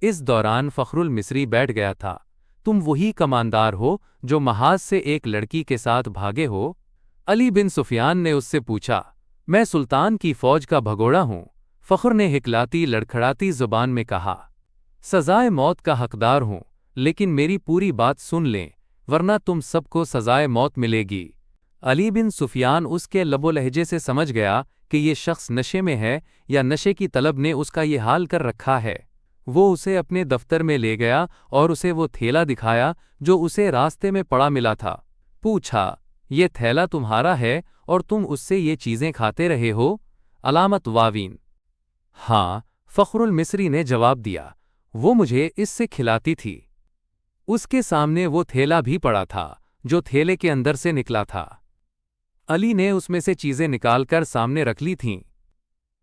اس دوران فخر المصری بیٹھ گیا تھا۔ تم وہی کماندار ہو جو محاذ سے ایک لڑکی کے ساتھ بھاگے ہو؟ علی بن سفیان نے اس سے پوچھا۔ میں سلطان کی فوج کا بھگوڑا ہوں، فخر نے ہکلاتی لڑکھڑاتی زبان میں کہا۔ سزائے موت کا حقدار ہوں، لیکن میری پوری بات سن لیں ورنہ تم سب کو سزائے موت ملے گی۔ علی بن سفیان اس کے لب و لہجے سے سمجھ گیا کہ یہ شخص نشے میں ہے یا نشے کی طلب نے اس کا یہ حال کر رکھا ہے۔ وہ اسے اپنے دفتر میں لے گیا اور اسے وہ تھیلا دکھایا جو اسے راستے میں پڑا ملا تھا۔ پوچھا، یہ تھیلا تمہارا ہے اور تم اس سے یہ چیزیں کھاتے رہے ہو؟ علامت واوین۔ ہاں، فخر المصری نے جواب دیا، وہ مجھے اس سے کھلاتی تھی۔ اس کے سامنے وہ تھیلا بھی پڑا تھا جو تھیلے کے اندر سے نکلا تھا۔ علی نے اس میں سے چیزیں نکال کر سامنے رکھ لی تھیں۔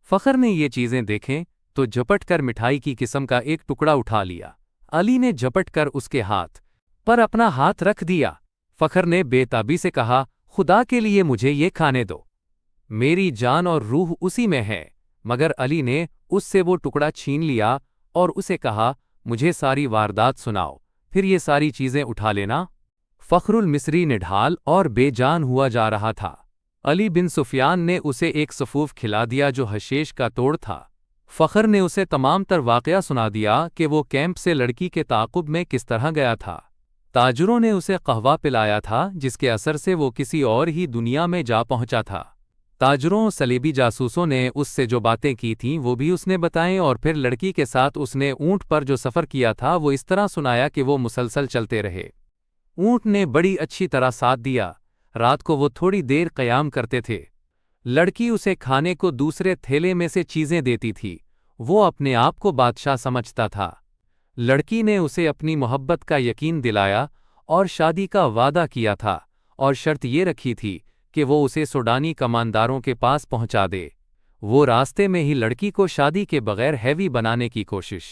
فخر نے یہ چیزیں دیکھیں تو جھپٹ کر مٹھائی کی قسم کا ایک ٹکڑا اٹھا لیا۔ علی نے جھپٹ کر اس کے ہاتھ پر اپنا ہاتھ رکھ دیا۔ فخر نے بے تابی سے کہا، خدا کے لیے مجھے یہ کھانے دو، میری جان اور روح اسی میں ہے۔ مگر علی نے اس سے وہ ٹکڑا چھین لیا اور اسے کہا، مجھے ساری واردات سناؤ، پھر یہ ساری چیزیں اٹھا لینا۔ فخر المصری نڈھال اور بے جان ہوا جا رہا تھا۔ علی بن سفیان نے اسے ایک سفوف کھلا دیا جو حشیش کا توڑ تھا۔ فخر نے اسے تمام تر واقعہ سنا دیا کہ وہ کیمپ سے لڑکی کے تعاقب میں کس طرح گیا تھا۔ تاجروں نے اسے قہوہ پلایا تھا جس کے اثر سے وہ کسی اور ہی دنیا میں جا پہنچا تھا۔ تاجروں صلیبی جاسوسوں نے اس سے جو باتیں کی تھیں وہ بھی اس نے بتائیں، اور پھر لڑکی کے ساتھ اس نے اونٹ پر جو سفر کیا تھا وہ اس طرح سنایا کہ وہ مسلسل چلتے رہے۔ اونٹ نے بڑی اچھی طرح ساتھ دیا۔ رات کو وہ تھوڑی دیر قیام کرتے تھے۔ لڑکی اسے کھانے کو دوسرے تھیلے میں سے چیزیں دیتی تھی۔ وہ اپنے آپ کو بادشاہ سمجھتا تھا۔ لڑکی نے اسے اپنی محبت کا یقین دلایا اور شادی کا وعدہ کیا تھا، اور شرط یہ رکھی تھی کہ وہ اسے سوڈانی کمانداروں کے پاس پہنچا دے۔ وہ راستے میں ہی لڑکی کو شادی کے بغیر ہیوی بنانے کی کوشش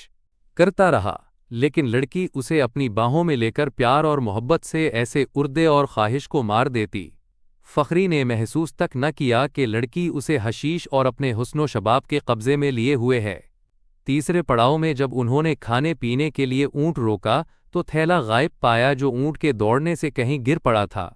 کرتا رہا، لیکن لڑکی اسے اپنی باہوں میں لے کر پیار اور محبت سے ایسے اردے اور خواہش کو مار دیتی۔ فخری نے محسوس تک نہ کیا کہ لڑکی اسے حشیش اور اپنے حسن و شباب کے قبضے میں لیے ہوئے ہے۔ تیسرے پڑاؤ میں جب انہوں نے کھانے پینے کے لیے اونٹ روکا تو تھیلا غائب پایا جو اونٹ کے دوڑنے سے کہیں گر پڑا تھا۔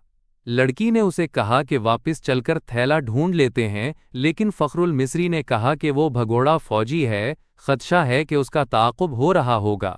لڑکی نے اسے کہا کہ واپس چل کر تھیلا ڈھونڈ لیتے ہیں، لیکن فخر المصری نے کہا کہ وہ بھگوڑا فوجی ہے، خدشہ ہے کہ اس کا تعاقب ہو رہا ہوگا۔